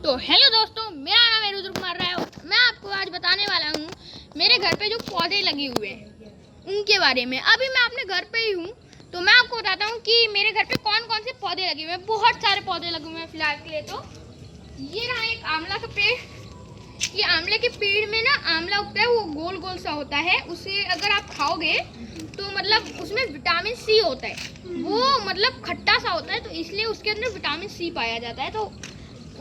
तो हेलो दोस्तों, मेरा नाम है रुद्र कुमार राय। मैं आपको आज बताने वाला हूँ मेरे घर पे जो पौधे लगे हुए हैं उनके बारे में। अभी मैं अपने घर पे ही हूँ, तो मैं आपको बताता हूँ कि मेरे घर पे कौन कौन से पौधे लगे हुए हैं। बहुत सारे पौधे लगे हुए हैं फिलहाल के लिए। तो ये रहा एक आंवला का पेड़। ये आंवले के पेड़ में ना आंवला उगता है, वो गोल गोल सा होता है। उसे अगर आप खाओगे तो मतलब उसमें विटामिन सी होता है, वो मतलब खट्टा सा होता है, तो इसलिए उसके अंदर विटामिन सी पाया जाता है। तो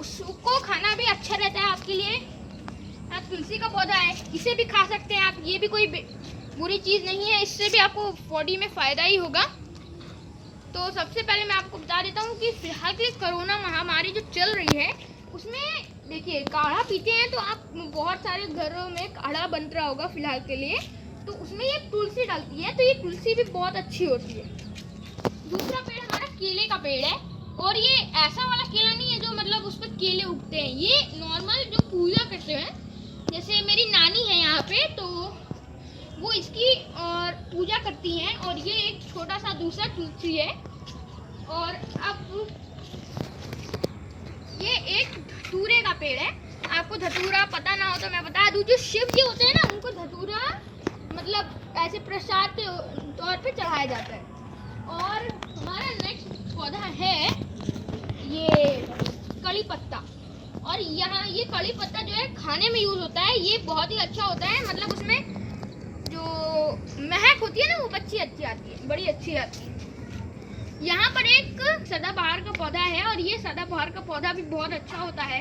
उसको खाना भी अच्छा रहता है आपके लिए। तुलसी का पौधा है, इसे भी खा सकते हैं आप। ये भी कोई बुरी चीज़ नहीं है, इससे भी आपको बॉडी में फ़ायदा ही होगा। तो सबसे पहले मैं आपको बता देता हूँ कि फिलहाल के कोरोना महामारी जो चल रही है उसमें देखिए काढ़ा पीते हैं तो आप बहुत सारे घरों में काढ़ा बन रहा होगा फिलहाल के लिए। तो उसमें ये तुलसी डलती है, तो ये तुलसी भी बहुत अच्छी होती है। दूसरा पेड़ हमारा केले का पेड़ है, और ये ऐसा वाला केला नहीं है जो मतलब उस पर केले उगते हैं। ये नॉर्मल जो पूजा करते हैं, जैसे मेरी नानी है यहाँ पे, तो वो इसकी और पूजा करती हैं। और ये एक छोटा सा दूसरा तुलसी है। और अब ये एक धतूरे का पेड़ है। आपको धतूरा पता ना हो तो मैं बता दूं, जो शिव जी होते हैं ना उनको धतूरा मतलब ऐसे प्रसाद के तौर पे चढ़ाया जाता है। और हमारा नेक्स्ट पौधा है ये कड़ी पत्ता। और यहाँ ये कड़ी पत्ता जो है खाने में यूज होता है। ये बहुत ही अच्छा होता है, मतलब उसमें जो महक होती है ना वो अच्छी आती है, बड़ी अच्छी आती है। यहाँ पर एक सदाबहार का पौधा है, और ये सदाबहार का पौधा भी बहुत अच्छा होता है,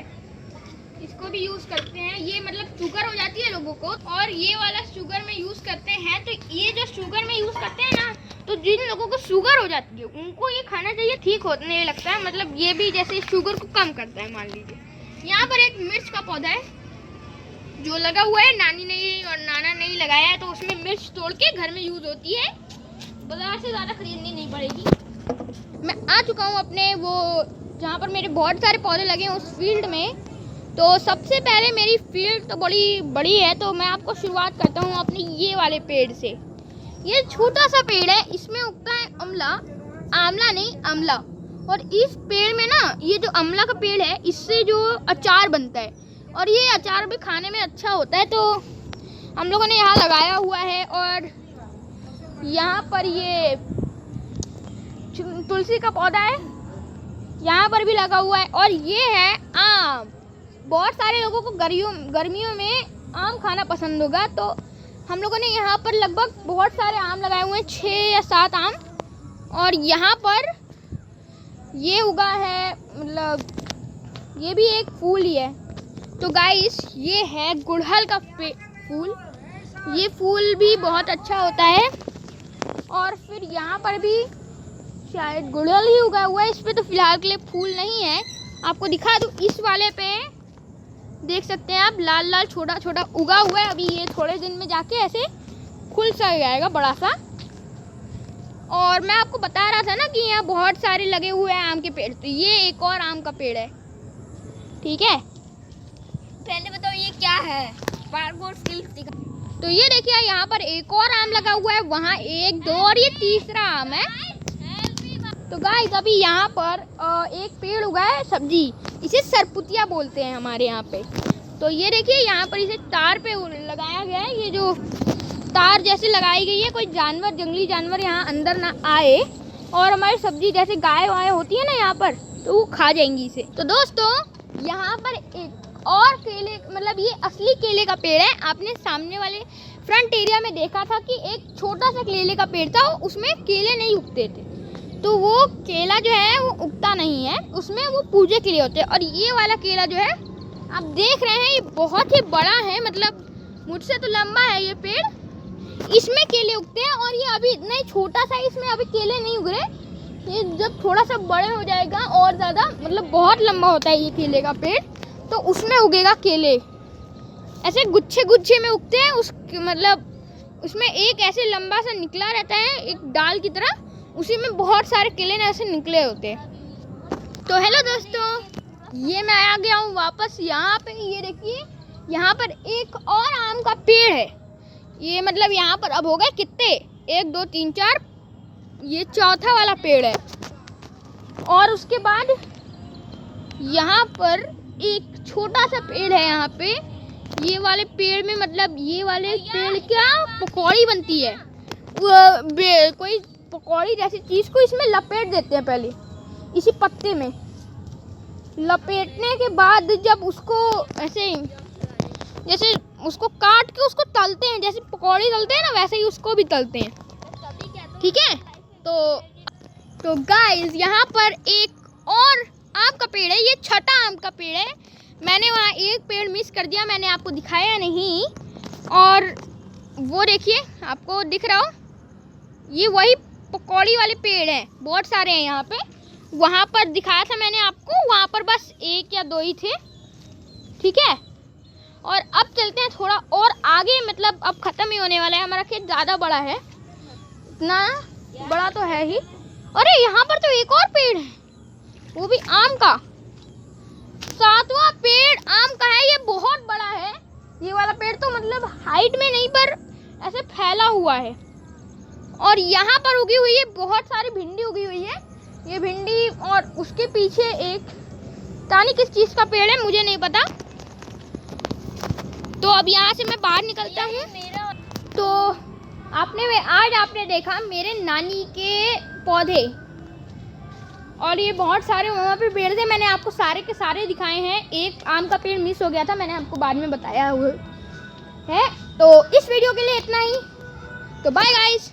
इसको भी यूज करते हैं। ये मतलब शुगर हो जाती है लोगों को, और ये वाला शुगर में यूज करते हैं। तो ये जो शुगर में यूज करते हैं ना, तो जिन लोगों को शुगर हो जाती है उनको ये खाना चाहिए, ठीक होने लगता है। मतलब ये भी जैसे शुगर को कम करता है, मान लीजिए। यहाँ पर एक मिर्च का पौधा है जो लगा हुआ है, नानी ने और नाना ने लगाया है। तो उसमें मिर्च तोड़ के घर में यूज होती है, बाजार से ज़्यादा खरीदनी नहीं पड़ेगी। मैं आ चुका हूँ अपने वो जहाँ पर मेरे बहुत सारे पौधे लगे हैं उस फील्ड में। तो सबसे पहले मेरी फील्ड तो बड़ी बड़ी है, तो मैं आपको शुरुआत करता हूँ अपने ये वाले पेड़ से। ये छोटा सा पेड़ है, इसमें उगता है आंवला नहीं अमला। और इस पेड़ में ना ये जो अमला का पेड़ है, इससे जो अचार बनता है, और ये अचार भी खाने में अच्छा होता है। तो हम लोगों ने यहाँ लगाया हुआ है। और यहाँ पर ये तुलसी का पौधा है, यहाँ पर भी लगा हुआ है। और ये है आम। बहुत सारे लोगों को गर्मियों में आम खाना पसंद होगा, तो हम लोगों ने यहाँ पर लगभग बहुत सारे आम लगाए हुए हैं, 6 या 7 आम। और यहाँ पर ये उगा है, मतलब ये भी एक फूल ही है। तो गाइस ये है गुड़हल का फूल। ये फूल भी बहुत अच्छा होता है। और फिर यहाँ पर भी शायद गुड़हल ही उगा हुआ है। इस पे तो फिलहाल के लिए फूल नहीं है। आपको दिखा दूँ, इस वाले पे देख सकते हैं आप, लाल लाल छोटा छोटा उगा हुआ है। अभी ये थोड़े दिन में जाके ऐसे खुल सा जाएगा बड़ा सा। और मैं आपको बता रहा था ना कि यहाँ बहुत सारे लगे हुए हैं आम के पेड़, तो ये एक और आम का पेड़ है, ठीक है। पहले बताओ ये क्या है? तो ये देखिए यहाँ पर एक और आम लगा हुआ है, वहाँ 1 2 और ये तीसरा आम है। तो गाइस अभी यहाँ पर एक पेड़ उगा है सब्जी, इसे सरपुतिया बोलते हैं हमारे यहाँ पे। तो ये देखिए यहाँ पर इसे तार पे लगाया गया है। ये जो तार जैसे लगाई गई है, कोई जानवर, जंगली जानवर यहाँ अंदर ना आए, और हमारी सब्जी जैसे गाय वाय होती है ना यहाँ पर, तो वो खा जाएंगी इसे। तो दोस्तों यहाँ पर एक और केले, मतलब ये असली केले का पेड़ है। आपने सामने वाले फ्रंट एरिया में देखा था कि एक छोटा सा केले का पेड़ था, उसमें केले नहीं उगते थे। तो वो केला जो है वो उगता नहीं है, उसमें वो पूजे के लिए होते हैं। और ये वाला केला जो है आप देख रहे हैं, ये बहुत ही बड़ा है, मतलब मुझसे तो लंबा है ये पेड़। इसमें केले उगते हैं, और ये अभी इतना ही छोटा सा है, इसमें अभी केले नहीं उग रहे। ये जब थोड़ा सा बड़े हो जाएगा और ज़्यादा, मतलब बहुत लंबा होता है ये केले का पेड़, तो उसमें उगेगा केले। ऐसे गुच्छे गुच्छे में उगते हैं, उस मतलब उसमें एक ऐसे लंबा सा निकला रहता है, एक डाल की तरह, उसी में बहुत सारे केले ऐसे निकले होते हैं। तो हेलो दोस्तों, ये मैं आ गया हूँ वापस यहाँ पे। ये देखिए यहाँ पर एक और आम का पेड़ है। ये मतलब यहाँ पर अब हो गए कितने, 1 2 3 4, ये चौथा वाला पेड़ है। और उसके बाद यहाँ पर एक छोटा सा पेड़ है यहाँ पे। ये वाले पेड़ में मतलब ये वाले पेड़ क्या पकौड़ी बनती है। कोई पकौड़ी जैसी चीज़ को इसमें लपेट देते हैं पहले इसी पत्ते में। लपेटने के बाद जब उसको ऐसे जैसे उसको काट के उसको तलते हैं, जैसे पकौड़ी तलते हैं ना वैसे ही उसको भी तलते हैं। ठीक है, तो गाइस यहाँ पर एक और आम का पेड़ है। ये छठा आम का पेड़ है। मैंने वहाँ एक पेड़ मिस कर दिया, मैंने आपको दिखाया नहीं। और वो देखिए आपको दिख रहा हो, ये वही पकौड़ी वाले पेड़ हैं, बहुत सारे हैं यहाँ पे। वहाँ पर दिखाया था मैंने आपको, वहाँ पर बस 1 या 2 ही थे। ठीक है, और अब चलते हैं थोड़ा और आगे, मतलब अब ख़त्म ही होने वाला है। हमारा खेत ज़्यादा बड़ा है, इतना बड़ा तो है ही। अरे यहाँ पर तो एक और पेड़ है, वो भी आम का। 7वां पेड़ आम का है, ये बहुत बड़ा है। ये वाला पेड़ तो मतलब हाइट में नहीं पर ऐसे फैला हुआ है। और यहाँ पर उगी हुई है बहुत सारी भिंडी उगी हुई है। ये भिंडी और उसके पीछे एक तानी किस चीज़ का पेड़ है मुझे नहीं पता। तो अब यहाँ से मैं बाहर निकलता हूँ। तो आज आपने देखा मेरे नानी के पौधे, और ये बहुत सारे वहाँ पे पेड़ थे। मैंने आपको सारे के सारे दिखाए हैं। एक आम का पेड़ मिस हो गया था, मैंने आपको बाद में बताया हुआ है। तो इस वीडियो के लिए इतना ही। तो बाय गाइस।